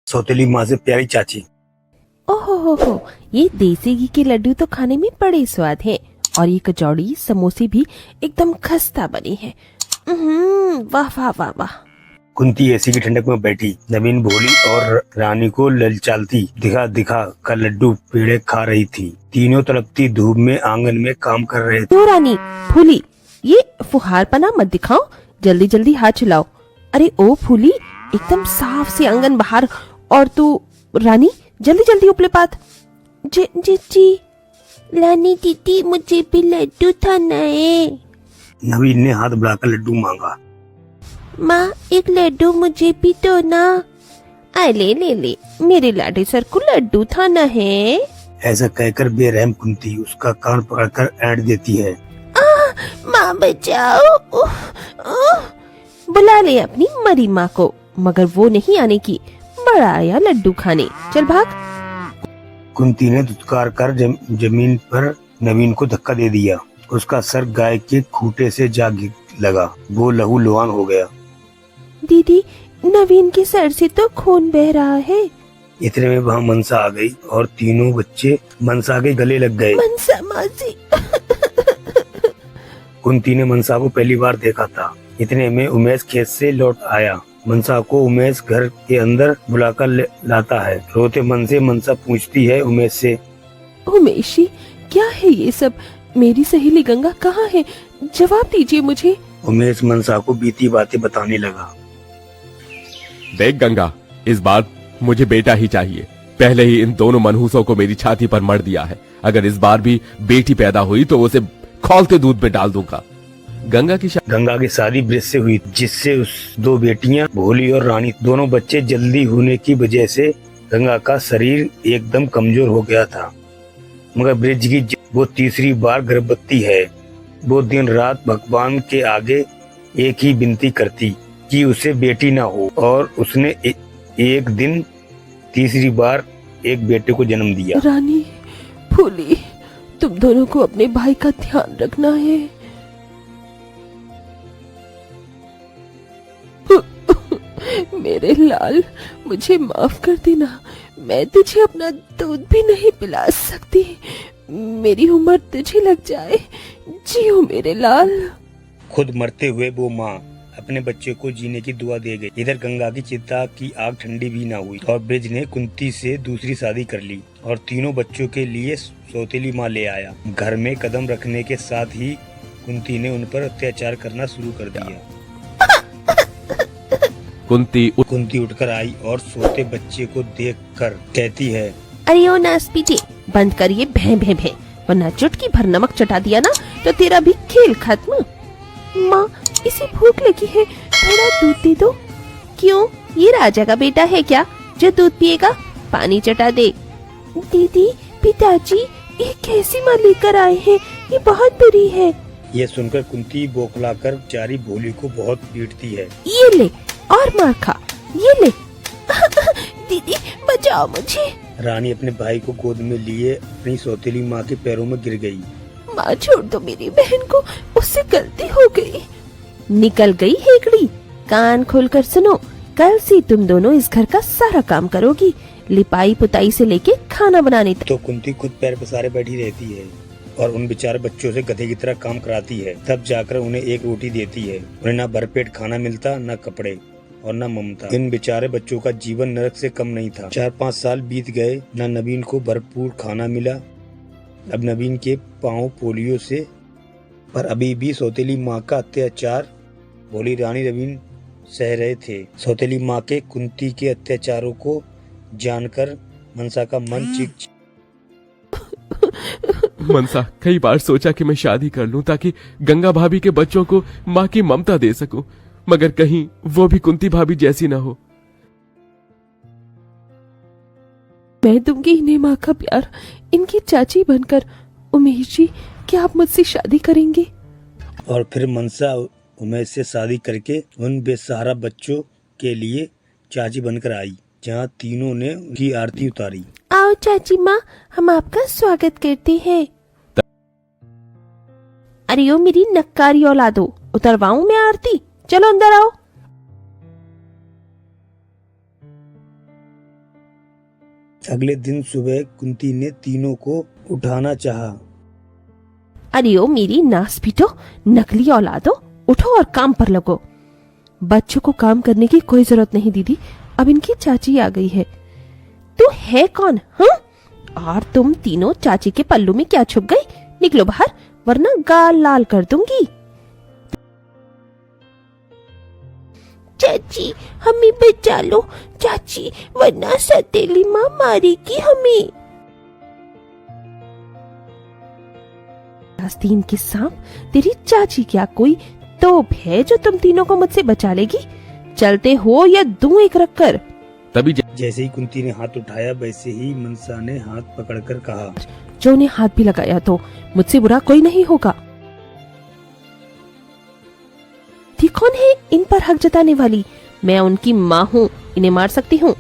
सौतेली माँ से प्यारी चाची। ओहो हो, ये देसी घी के लड्डू तो खाने में बड़े स्वाद हैं और ये कचौड़ी समोसे भी एकदम खस्ता बनी है। वाह वाह वाह वाह। कुंती एसी की ठंडक में बैठी नवीन भोली और रानी को ललचालती दिखा दिखा कर लड्डू पेड़े खा रही थी। तीनों तड़पती धूप में आंगन में काम कर रहे थे। तो रानी फूली, ये फुहारपना मत दिखाओ, जल्दी जल्दी हाथ चलाओ। अरे ओ फूली, एकदम साफ से आंगन बाहर, और तू रानी जल्दी जल्दी उपले पात। जी जी जी रानी दीदी, मुझे भी लड्डू खाना है। नवीन ने हाथ बढ़ाकर लड्डू मांगा। माँ एक लड्डू मुझे भी दो ना। अरे ले ले, मेरे लाडे सर को लड्डू खाना है। ऐसा कहकर बेरहम कुंती उसका कान पकड़कर ऐंठ देती है। माँ बचाओ। बुला ले अपनी मरी माँ को, मगर वो नहीं आने की। बड़ा आया लड्डू खाने, चल भाग। कुंती ने धुतकार कर जमीन पर नवीन को धक्का दे दिया। उसका सर गाय के खूंटे से जा लगा। वो लहू लुहान हो गया। दीदी, नवीन के सर से तो खून बह रहा है। इतने में वहाँ मनसा आ गई और तीनों बच्चे मनसा के गले लग गए। मनसा मासी। कुंती ने मनसा को पहली बार देखा था। इतने में उमेश खेत से लौट आया। मनसा को उमेश घर के अंदर बुलाकर लाता है। रोते मन से मनसा पूछती है उमेश से, उमेशी, क्या है ये सब? मेरी सहेली गंगा कहाँ है? जवाब दीजिए मुझे। उमेश मनसा को बीती बातें बताने लगा। देख गंगा, इस बार मुझे बेटा ही चाहिए। पहले ही इन दोनों मनहूसों को मेरी छाती पर मर दिया है। अगर इस बार भी बेटी पैदा हुई तो उसे खौलते दूध में डाल दूंगा। गंगा की शादी ब्रिज से हुई, जिससे उस दो बेटियां भोली और रानी। दोनों बच्चे जल्दी होने की वजह से गंगा का शरीर एकदम कमजोर हो गया था। मगर ब्रिज की वो तीसरी बार गर्भवती है। वो दिन रात भगवान के आगे एक ही विनती करती कि उसे बेटी ना हो, और उसने एक दिन तीसरी बार एक बेटे को जन्म दिया। रानी, फूली, तुम दोनों को अपने भाई का ध्यान रखना है। मेरे लाल, मुझे माफ कर देना। मैं तुझे अपना दूध भी नहीं पिला सकती। मेरी उम्र तुझे लग जाए। जियो मेरे लाल। खुद मरते हुए वो माँ अपने बच्चे को जीने की दुआ दे गई। इधर गंगा की चिता की आग ठंडी भी ना हुई और ब्रिज ने कुंती से दूसरी शादी कर ली और तीनों बच्चों के लिए सौतेली माँ ले आया। घर में कदम रखने के साथ ही कुंती ने उन पर अत्याचार करना शुरू कर दिया। कुंती उठकर आई और सोते बच्चे को देखकर कहती है, अरे ओ नास पीछे, बंद करिए भैं भैं भैं, वरना चुटकी भर नमक चटा दिया ना तो तेरा भी खेल खत्म। माँ, इसे भूख लगी है, थोड़ा दूध दे दो। क्यों, ये राजा का बेटा है क्या जो दूध पिएगा? पानी चटा दे। दीदी, पिताजी, ये कैसी माँ लेकर आए हैं? ये बहुत बुरी है। ये सुनकर कुंती बौखलाकर बेचारी भोली को बहुत पीटती है। ये ले और मार खा, ये ले। दीदी बचाओ मुझे। रानी अपने भाई को गोद में लिए अपनी सौतेली माँ के पैरों में गिर गई। माँ छोड़ दो मेरी बहन को, उससे गलती हो गई। निकल गई हेकड़ी। कान खोलकर सुनो, कल से तुम दोनों इस घर का सारा काम करोगी, लिपाई पुताई से लेके खाना बनाने तक। तो कुंती खुद पैर पसारे बैठी रहती है और उन बेचारे बच्चों से गधे की तरह काम कराती है। तब जाकर उन्हें एक रोटी देती है। उन्हें ना भरपेट खाना मिलता, ना कपड़े और न ममता। इन बेचारे बच्चों का जीवन नरक से कम नहीं था। 4-5 साल बीत गए, न नवीन को भरपूर खाना मिला। अब नवीन के पाँव पोलियो से, पर अभी भी सौतेली माँ का अत्याचार भोली रानी नवीन सह रहे थे। सौतेली माँ के कुंती के अत्याचारों को जानकर मनसा का मन चिक। मनसा, कई बार सोचा कि मैं शादी कर लूं ताकि गंगा भाभी के बच्चों को माँ की ममता दे सकूं, मगर कहीं वो भी कुंती भाभी जैसी ना हो। मैं दूंगी इन्हें माँ का प्यार, इनकी चाची बनकर। उमेश जी, क्या आप मुझसे शादी करेंगे? और फिर मनसा उमेश से शादी करके उन बेसहारा बच्चों के लिए चाची बनकर आई, जहाँ तीनों ने उनकी आरती उतारी। आओ चाची माँ, हम आपका स्वागत करते हैं। अरे ओ मेरी नक्कारी औलादो, उतरवाऊं मैं आरती? चलो अंदर आओ। अगले दिन सुबह कुंती ने तीनों को उठाना चाहा। अरे ओ मेरी नास पीटो, नकली औलादो, उठो और काम पर लगो। बच्चों को काम करने की कोई जरूरत नहीं दीदी, अब इनकी चाची आ गई है। तू है कौन? हाँ, और तुम तीनों चाची के पल्लू में क्या छुप गई? निकलो बाहर, वरना गाल लाल कर दूंगी। चाची हमें बचा लो चाची, वरना सौतेली माँ मारेगी हमें। आस्तीन के सांप, तेरी चाची क्या कोई तोप है जो तुम तीनों को मुझसे बचा लेगी? चलते हो या दूं एक रखकर? तभी जैसे ही कुंती ने हाथ उठाया वैसे ही मनसा ने हाथ पकड़कर कहा, जो ने हाथ भी लगाया तो मुझसे बुरा कोई नहीं होगा। थी कौन है इन पर हक जताने वाली? मैं उनकी माँ हूँ, इन्हें मार सकती हूँ?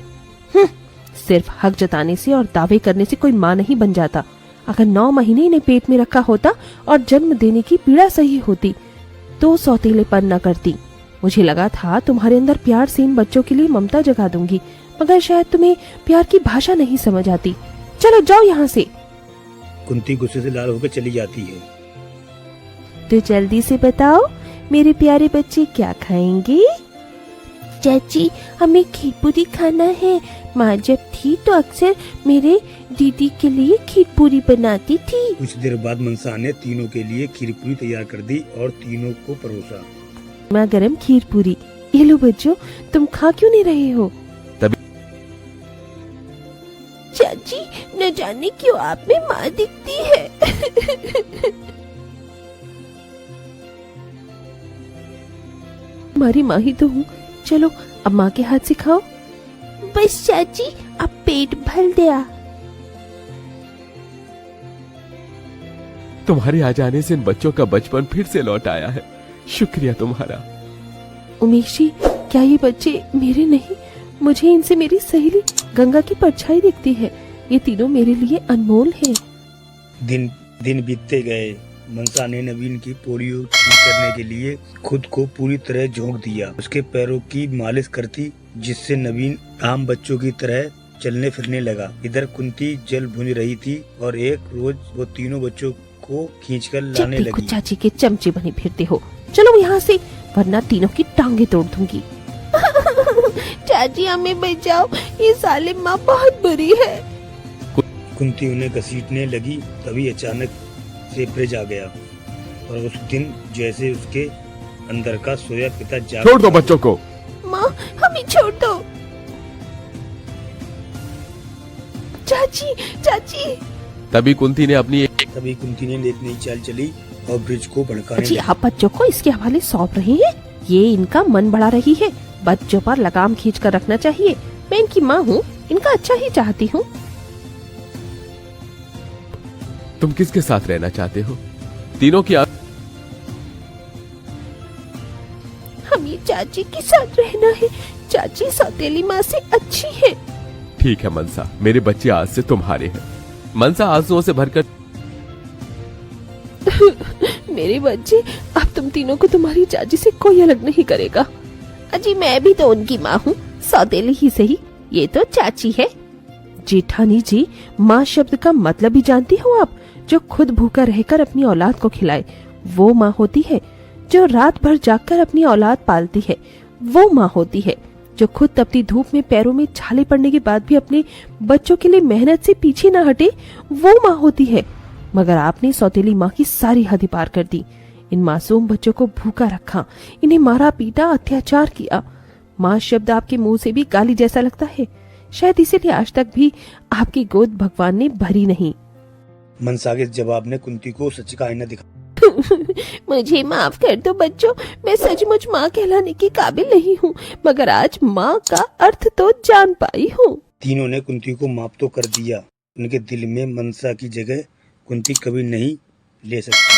सिर्फ हक जताने से और दावे करने से कोई माँ नहीं बन जाता। अगर 9 महीने इन्हें पेट में रखा होता और जन्म देने की पीड़ा सही होती तो सौतेलेपन न करती। मुझे लगा था तुम्हारे अंदर प्यार से इन बच्चों के लिए ममता जगा दूंगी, मगर शायद तुम्हें प्यार की भाषा नहीं समझ आती। चलो जाओ यहाँ से। कुंती गुस्से से लाल होकर चली जाती है। तो जल्दी से बताओ मेरे प्यारे बच्चे क्या खाएंगे? चाची हमें खीर पूरी खाना है। माँ जब थी तो अक्सर मेरे दीदी के लिए खीर पूरी बनाती थी। कुछ देर बाद मनसा ने तीनों के लिए खीर पूरी तैयार कर दी और तीनों को परोसा। माँ गरम खीर पूरी, ये लो बच्चों, तुम खा क्यों नहीं रहे हो? चाची न जाने क्यों आप में माँ दिखती है। हमारी माँ ही तो हूँ, चलो अब माँ के हाथ से खाओ। बस चाची अब पेट भर गया। तुम्हारे आ जाने से इन बच्चों का बचपन फिर से लौट आया है। शुक्रिया तुम्हारा। उमेश जी, क्या ये बच्चे मेरे नहीं? मुझे इनसे मेरी सहेली गंगा की परछाई दिखती है। ये तीनों मेरे लिए अनमोल हैं। दिन बीतते गए। मनसा ने नवीन की पोलियो ठीक करने के लिए खुद को पूरी तरह झोंक दिया। उसके पैरों की मालिश करती, जिससे नवीन आम बच्चों की तरह चलने फिरने लगा। इधर कुंती जल भूंज रही थी और एक रोज वो तीनों बच्चों को खींचकर लाने लगी। चाची के चमचे बने फिरते हो, चलो यहाँ से, वरना तीनों की टांगे तोड़ दूंगी। चाची हमें बचाओ, ये सालिम माँ बहुत बुरी है। कुंती उन्हें घसीटने लगी, तभी अचानक से ब्रिज आ गया और उस दिन जैसे उसके अंदर का सोया पिता जाग छोड़ दो बच्चों को। माँ हमें छोड़ दो। चाची चाची। तभी कुंती ने एक नई चाल चली और ब्रिज को भड़काने जी लगी। आप बच्चों को इसके हवाले सौंप रहे हैं? ये इनका मन बढ़ा रही है। बच्चों पर लगाम खींच कर रखना चाहिए। मैं इनकी माँ हूँ, इनका अच्छा ही चाहती हूँ। तुम किसके साथ रहना चाहते हो? तीनों की हमें चाची के साथ रहना है। चाची सौतेली माँ से अच्छी है। ठीक है मनसा, मेरे बच्चे आज से तुम्हारे हैं। मनसा आंसुओं से भरकर मेरे बच्चे, अब तुम तीनों को तुम्हारी चाची से कोई अलग नहीं करेगा। अजी मैं भी तो उनकी माँ हूँ, सौतेली ही सही, ये तो चाची है। जेठानी जी, माँ शब्द का मतलब ही जानती हो आप? जो खुद भूखा रहकर अपनी औलाद को खिलाए वो माँ होती है। जो रात भर जागकर अपनी औलाद पालती है वो माँ होती है। जो खुद तपती धूप में पैरों में छाले पड़ने के बाद भी अपने बच्चों के लिए मेहनत से पीछे ना हटे वो माँ होती है। मगर आपने सौतेली माँ की सारी हद पार कर दी। इन मासूम बच्चों को भूखा रखा, इन्हें मारा पीटा, अत्याचार किया। माँ शब्द आपके मुंह से भी गाली जैसा लगता है। शायद इसीलिए आज तक भी आपकी गोद भगवान ने भरी नहीं। मनसा के जवाब ने कुंती को सच का आईना दिखा। मुझे माफ कर दो बच्चों, मैं सचमुच माँ कहलाने की काबिल नहीं हूँ, मगर आज माँ का अर्थ तो जान पाई हूँ। तीनों ने कुंती को माफ तो कर दिया। उनके दिल में मनसा की जगह कुंती कभी नहीं ले सकती।